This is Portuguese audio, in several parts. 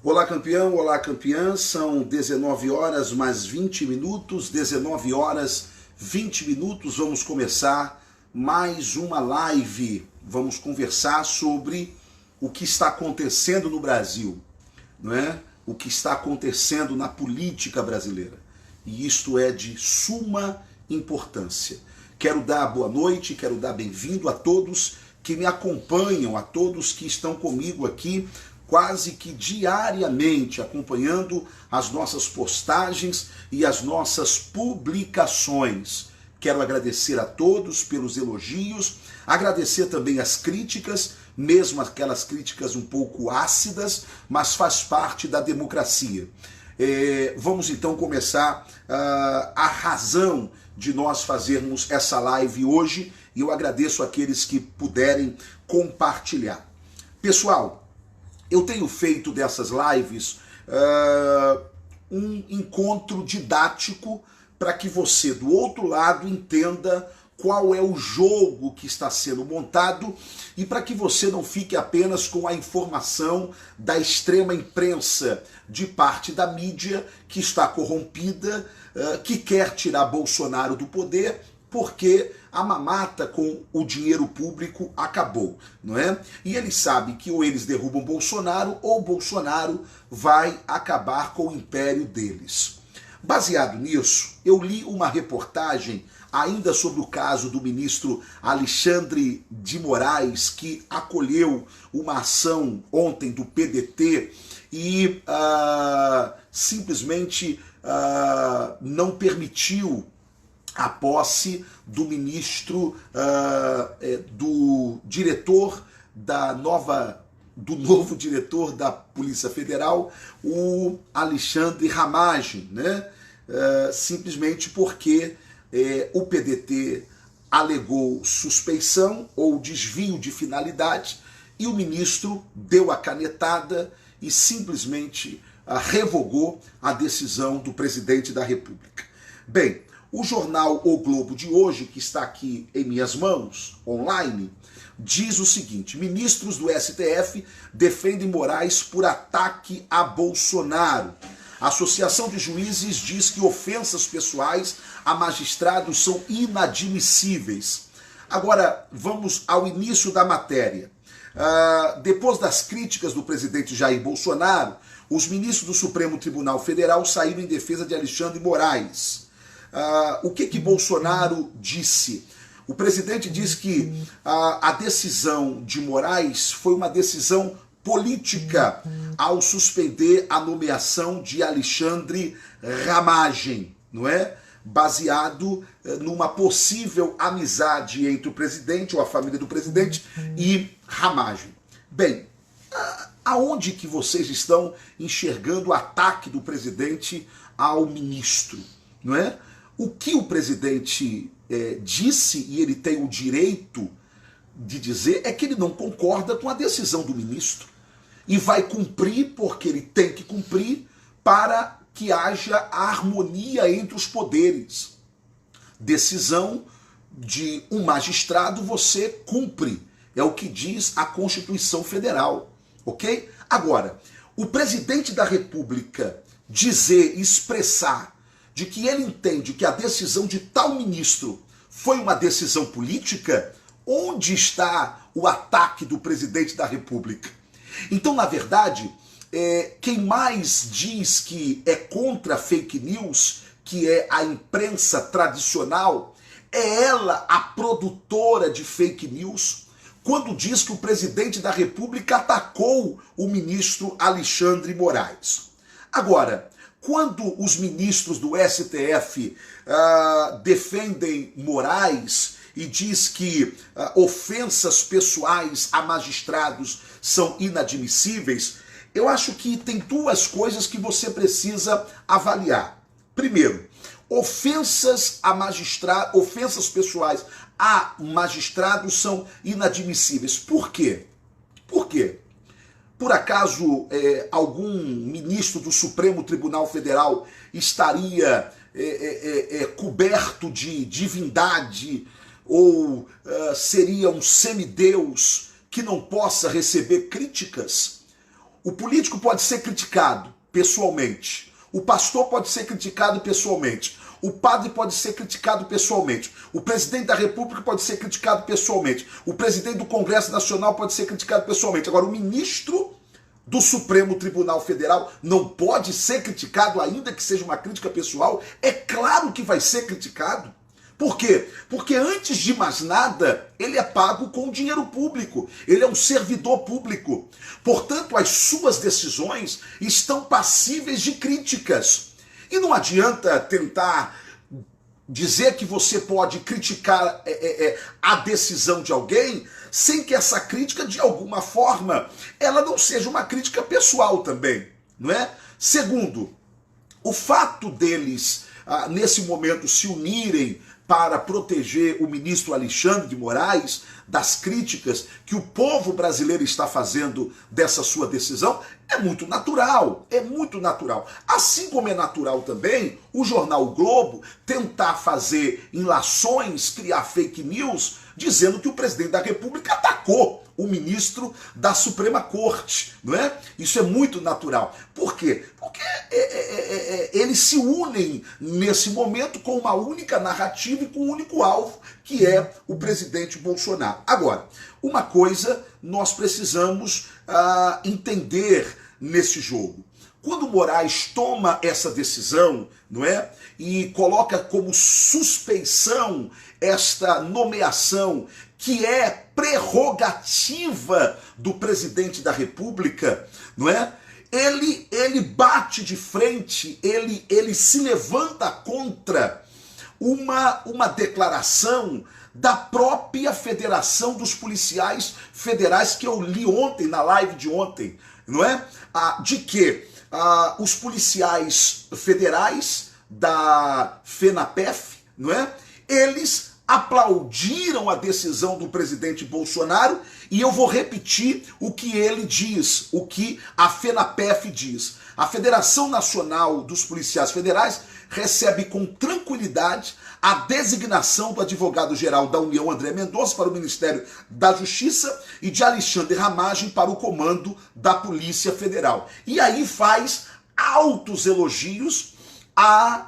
Olá campeão, olá campeã, são 19 horas mais 20 minutos, 19 horas 20 minutos, vamos começar mais uma live, vamos conversar sobre o que está acontecendo no Brasil, não é? O que está acontecendo na política brasileira, e isto é de suma importância. Quero dar boa noite, quero dar bem-vindo a todos que me acompanham, a todos que estão comigo aqui, quase que diariamente, acompanhando as nossas postagens e as nossas publicações. Quero agradecer a todos pelos elogios, agradecer também as críticas, mesmo aquelas críticas um pouco ácidas, mas faz parte da democracia. Vamos então começar a razão de nós fazermos essa live hoje, e eu agradeço aqueles que puderem compartilhar. Pessoal, eu tenho feito dessas lives um encontro didático para que você do outro lado entenda qual é o jogo que está sendo montado e para que você não fique apenas com a informação da extrema imprensa de parte da mídia que está corrompida, que quer tirar Bolsonaro do poder porque a mamata com o dinheiro público acabou, não é? E eles sabem que ou eles derrubam Bolsonaro ou Bolsonaro vai acabar com o império deles. Baseado nisso, eu li uma reportagem ainda sobre o caso do ministro Alexandre de Moraes, que acolheu uma ação ontem do PDT e simplesmente não permitiu a posse do ministro, do novo diretor da Polícia Federal, o Alexandre Ramagem, né? Simplesmente porque o PDT alegou suspeição ou desvio de finalidade e o ministro deu a canetada e simplesmente revogou a decisão do presidente da República. Bem, o jornal O Globo de hoje, que está aqui em minhas mãos, online, diz o seguinte: ministros do STF defendem Moraes por ataque a Bolsonaro. A Associação de Juízes diz que ofensas pessoais a magistrados são inadmissíveis. Agora, vamos ao início da matéria. Depois das críticas do presidente Jair Bolsonaro, os ministros do Supremo Tribunal Federal saíram em defesa de Alexandre Moraes. O que Bolsonaro disse? O presidente diz que a decisão de Moraes foi uma decisão política ao suspender a nomeação de Alexandre Ramagem, não é? Baseado numa possível amizade entre o presidente ou a família do presidente e Ramagem. Bem, aonde que vocês estão enxergando o ataque do presidente ao ministro, não é? O que o presidente disse, e ele tem o direito de dizer, é que ele não concorda com a decisão do ministro e vai cumprir porque ele tem que cumprir para que haja a harmonia entre os poderes. Decisão de um magistrado você cumpre, é o que diz a Constituição Federal, ok? Agora, o presidente da República dizer, expressar de que ele entende que a decisão de tal ministro foi uma decisão política, onde está o ataque do presidente da República? Então, na verdade, quem mais diz que é contra fake news, que é a imprensa tradicional, é ela a produtora de fake news, quando diz que o presidente da República atacou o ministro Alexandre Moraes. Agora, quando os ministros do STF defendem Moraes e diz que ofensas pessoais a magistrados são inadmissíveis, eu acho que tem duas coisas que você precisa avaliar. Primeiro, ofensas pessoais a magistrados são inadmissíveis. Por quê? Por quê? Por acaso algum ministro do Supremo Tribunal Federal estaria coberto de divindade ou seria um semideus que não possa receber críticas? o político pode ser criticado pessoalmente, o pastor pode ser criticado pessoalmente, o padre pode ser criticado pessoalmente, o presidente da República pode ser criticado pessoalmente, o presidente do Congresso Nacional pode ser criticado pessoalmente. Agora, o ministro do Supremo Tribunal Federal não pode ser criticado, ainda que seja uma crítica pessoal? É claro que vai ser criticado. Por quê? Porque antes de mais nada, ele é pago com dinheiro público, ele é um servidor público. Portanto, as suas decisões estão passíveis de críticas. E não adianta tentar dizer que você pode criticar a decisão de alguém sem que essa crítica, de alguma forma, ela não seja uma crítica pessoal também, não é? Segundo, o fato deles, nesse momento, se unirem para proteger o ministro Alexandre de Moraes das críticas que o povo brasileiro está fazendo dessa sua decisão, é muito natural, é muito natural. Assim como é natural também o jornal O Globo tentar fazer enlações, criar fake news, dizendo que o presidente da República atacou o ministro da Suprema Corte, não é? Isso é muito natural. Por quê? Porque eles se unem nesse momento com uma única narrativa e com um único alvo, que é o presidente Bolsonaro. Agora, uma coisa nós precisamos entender nesse jogo. Quando Moraes toma essa decisão, não é? E coloca como suspeição esta nomeação que é prerrogativa do presidente da República, não é? Ele bate de frente, ele se levanta contra uma declaração da própria Federação dos Policiais Federais, que eu li ontem, na live de ontem, não é? De que os policiais federais da FENAPEF, não é? Eles aplaudiram a decisão do presidente Bolsonaro, e eu vou repetir o que ele diz, o que a FENAPEF diz. A Federação Nacional dos Policiais Federais recebe com tranquilidade a designação do advogado-geral da União, André Mendonça, para o Ministério da Justiça e de Alexandre Ramagem para o comando da Polícia Federal. E aí faz altos elogios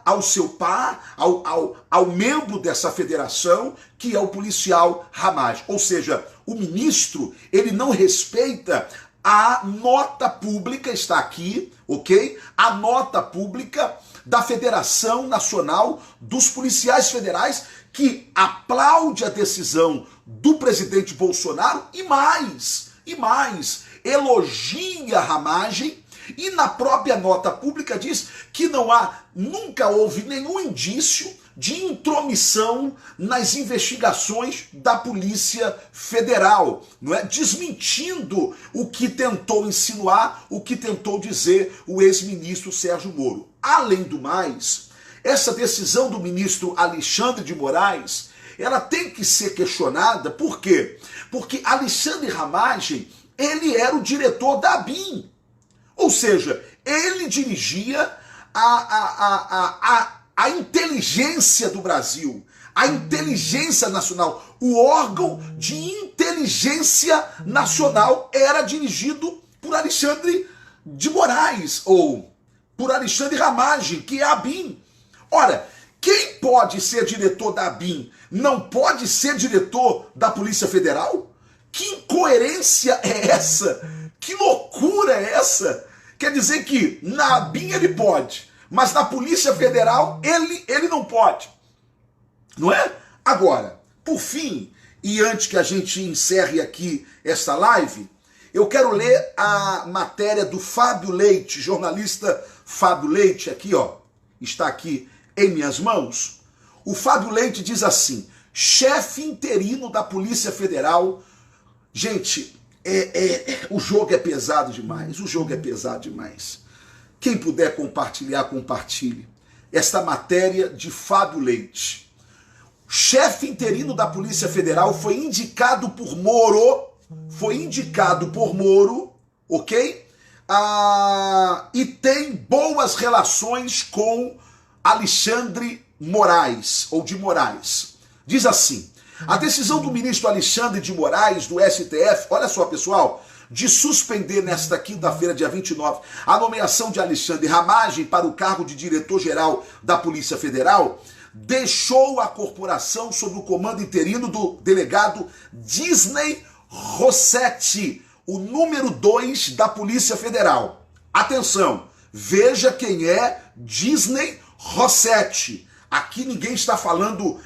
ao seu par, ao membro dessa federação, que é o policial Ramagem. Ou seja, o ministro, ele não respeita a nota pública, está aqui, ok? A nota pública da Federação Nacional dos Policiais Federais, que aplaude a decisão do presidente Bolsonaro e mais, elogia Ramagem. E na própria nota pública diz que nunca houve nenhum indício de intromissão nas investigações da Polícia Federal, não é? Desmentindo o que tentou insinuar, o que tentou dizer o ex-ministro Sérgio Moro. Além do mais, essa decisão do ministro Alexandre de Moraes, ela tem que ser questionada. Por quê? Porque Alexandre Ramagem, ele era o diretor da ABIN. Ou seja, ele dirigia a inteligência do Brasil, a inteligência nacional. O órgão de inteligência nacional era dirigido por Alexandre de Moraes, ou por Alexandre Ramagem, que é a ABIN. Ora, quem pode ser diretor da ABIN não pode ser diretor da Polícia Federal? Que incoerência é essa? Que loucura é essa? Quer dizer que na ABIN ele pode, mas na Polícia Federal ele não pode, não é? Agora, por fim, e antes que a gente encerre aqui esta live, eu quero ler a matéria do Fábio Leite, jornalista Fábio Leite, aqui ó, está aqui em minhas mãos. O Fábio Leite diz assim: chefe interino da Polícia Federal. Gente, o jogo é pesado demais, o jogo é pesado demais. Quem puder compartilhar, compartilhe. Esta matéria de Fábio Leite. Chefe interino da Polícia Federal foi indicado por Moro, ok? E tem boas relações com Alexandre Moraes, ou de Moraes. Diz assim: a decisão do ministro Alexandre de Moraes, do STF, olha só pessoal, de suspender nesta quinta-feira, dia 29, a nomeação de Alexandre Ramagem para o cargo de diretor-geral da Polícia Federal, deixou a corporação sob o comando interino do delegado Disney Rossetti, o número 2 da Polícia Federal. Atenção, veja quem é Disney Rossetti. Aqui ninguém está falando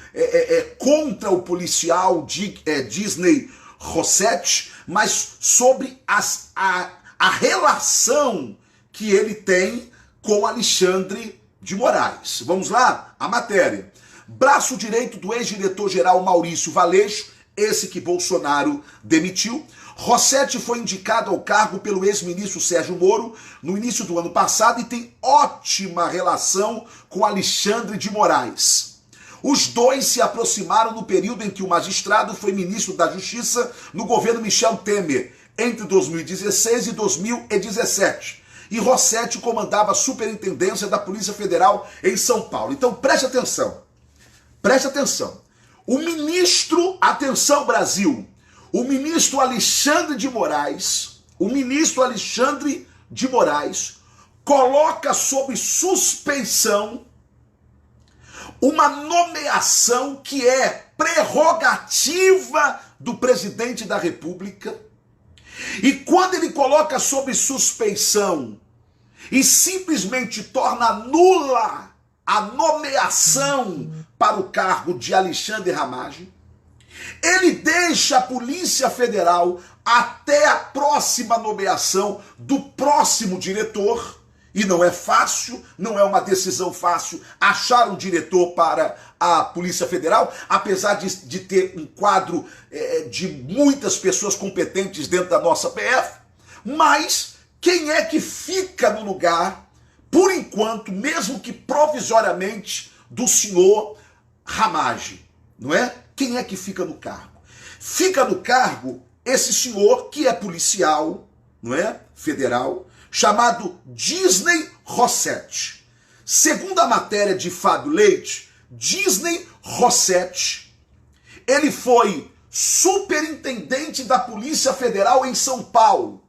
contra o policial Disney Rossetti, mas sobre a relação que ele tem com Alexandre de Moraes. Vamos lá? A matéria. Braço direito do ex-diretor-geral Maurício Valeixo, esse que Bolsonaro demitiu. Rossetti foi indicado ao cargo pelo ex-ministro Sérgio Moro no início do ano passado e tem ótima relação com Alexandre de Moraes. Os dois se aproximaram no período em que o magistrado foi ministro da Justiça no governo Michel Temer, entre 2016 e 2017. E Rossetti comandava a Superintendência da Polícia Federal em São Paulo. Então preste atenção. Preste atenção. O ministro, atenção Brasil, o ministro Alexandre de Moraes, coloca sob suspeição uma nomeação que é prerrogativa do presidente da República. E quando ele coloca sob suspeição e simplesmente torna nula a nomeação para o cargo de Alexandre Ramagem, ele deixa a Polícia Federal até a próxima nomeação do próximo diretor, e não é fácil, não é uma decisão fácil achar um diretor para a Polícia Federal, apesar de ter um quadro de muitas pessoas competentes dentro da nossa PF, mas quem é que fica no lugar, por enquanto, mesmo que provisoriamente, do senhor Ramagem, não é? Quem é que fica no cargo? Fica no cargo esse senhor que é policial, não é? Federal, chamado Disney Rossetti. Segundo a matéria de Fábio Leite, Disney Rossetti, ele foi superintendente da Polícia Federal em São Paulo,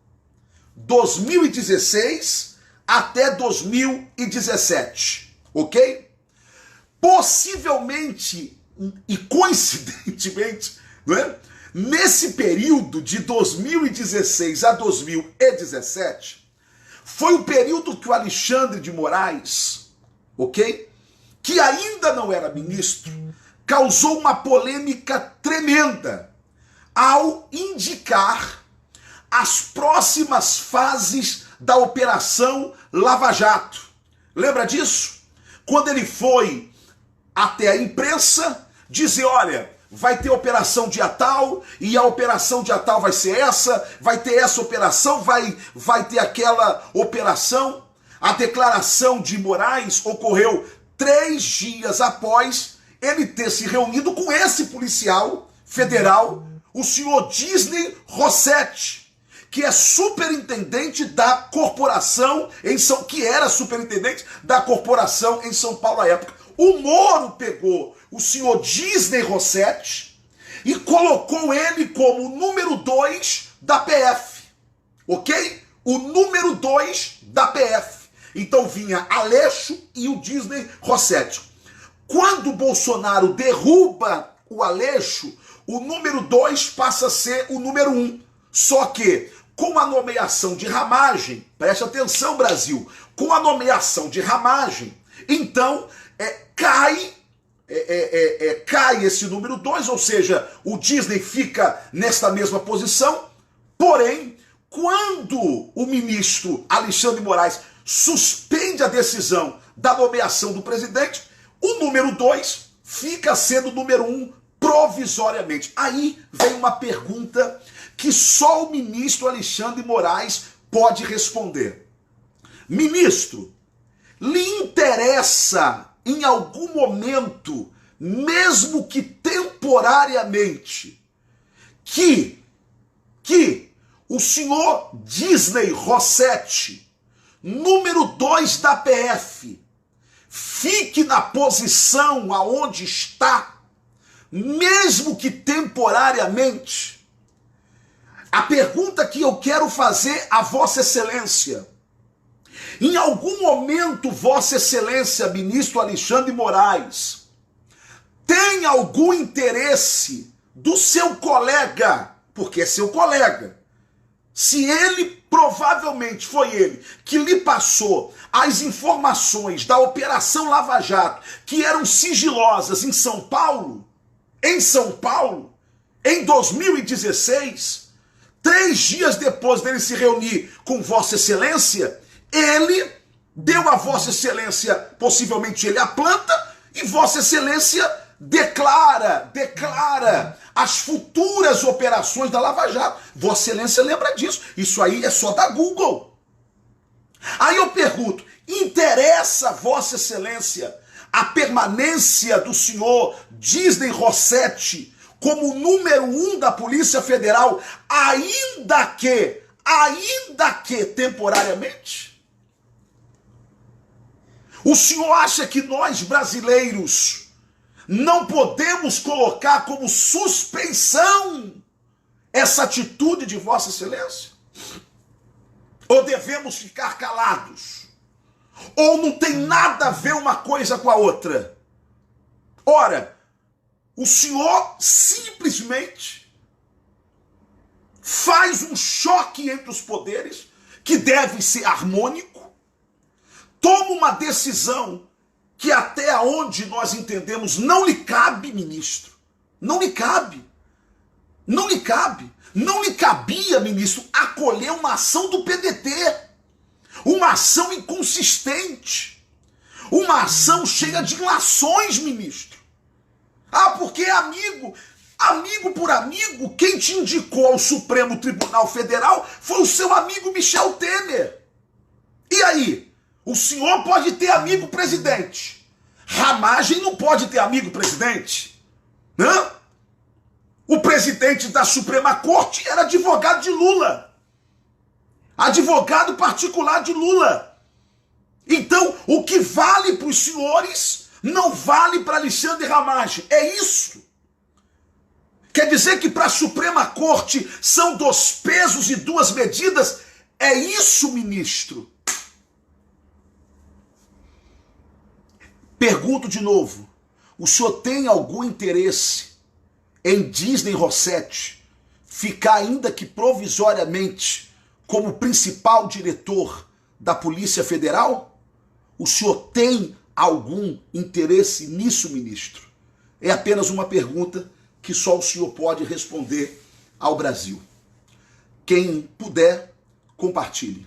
2016 até 2017, ok? Possivelmente e coincidentemente, não é? Nesse período de 2016 a 2017, foi o período que o Alexandre de Moraes, ok? Que ainda não era ministro, causou uma polêmica tremenda ao indicar as próximas fases da Operação Lava Jato. Lembra disso? Quando ele foi até a imprensa dizer, olha, vai ter operação dia tal, e a operação dia tal vai ser essa, vai ter essa operação, vai ter aquela operação. A declaração de Moraes ocorreu 3 dias após ele ter se reunido com esse policial federal, o senhor Disney Rossetti, que é superintendente da corporação que era superintendente da corporação em São Paulo à época. O Moro pegou o senhor Disney Rossetti e colocou ele como o número 2 da PF, ok? O número 2 da PF. Então vinha Aleixo e o Disney Rossetti. Quando o Bolsonaro derruba o Aleixo, o número 2 passa a ser o número 1. Só que, com a nomeação de Ramagem, preste atenção Brasil, com a nomeação de Ramagem, então cai esse número 2, ou seja, o Disney fica nesta mesma posição, porém, quando o ministro Alexandre de Moraes suspende a decisão da nomeação do presidente, o número 2 fica sendo o número 1 provisoriamente. Aí vem uma pergunta que só o ministro Alexandre de Moraes pode responder. Ministro, lhe interessa em algum momento, mesmo que temporariamente, que o senhor Disney Rossetti, número 2 da PF, fique na posição aonde está, mesmo que temporariamente? A pergunta que eu quero fazer a Vossa Excelência: em algum momento, Vossa Excelência, ministro Alexandre Moraes, tem algum interesse do seu colega, porque é seu colega, se ele, provavelmente foi ele, que lhe passou as informações da Operação Lava Jato, que eram sigilosas em São Paulo, em 2016, 3 dias depois dele se reunir com Vossa Excelência, ele deu a Vossa Excelência, possivelmente ele a planta, e Vossa Excelência declara as futuras operações da Lava Jato. Vossa Excelência lembra disso. Isso aí é só da Google. Aí eu pergunto, interessa a Vossa Excelência a permanência do senhor Disney Rossetti como número 1 da Polícia Federal, ainda que temporariamente? O senhor acha que nós, brasileiros, não podemos colocar como suspeição essa atitude de Vossa Excelência? Ou devemos ficar calados? Ou não tem nada a ver uma coisa com a outra? Ora, o senhor simplesmente faz um choque entre os poderes, que deve ser harmônico, toma uma decisão que até onde nós entendemos não lhe cabe, ministro. Não lhe cabe. Não lhe cabe. Não lhe cabia, ministro, acolher uma ação do PDT. Uma ação inconsistente. Uma ação cheia de ilações, ministro. Ah, porque é amigo por amigo, quem te indicou ao Supremo Tribunal Federal foi o seu amigo Michel Temer. E aí? O senhor pode ter amigo presidente. Ramagem não pode ter amigo presidente. Hã? O presidente da Suprema Corte era advogado de Lula. Advogado particular de Lula. Então, o que vale para os senhores não vale para Alexandre Ramagem. É isso. Quer dizer que para a Suprema Corte são 2 pesos e 2 medidas? É isso, ministro. Pergunto de novo, o senhor tem algum interesse em Disney Rossetti ficar, ainda que provisoriamente, como principal diretor da Polícia Federal? O senhor tem algum interesse nisso, ministro? É apenas uma pergunta que só o senhor pode responder ao Brasil. Quem puder, compartilhe.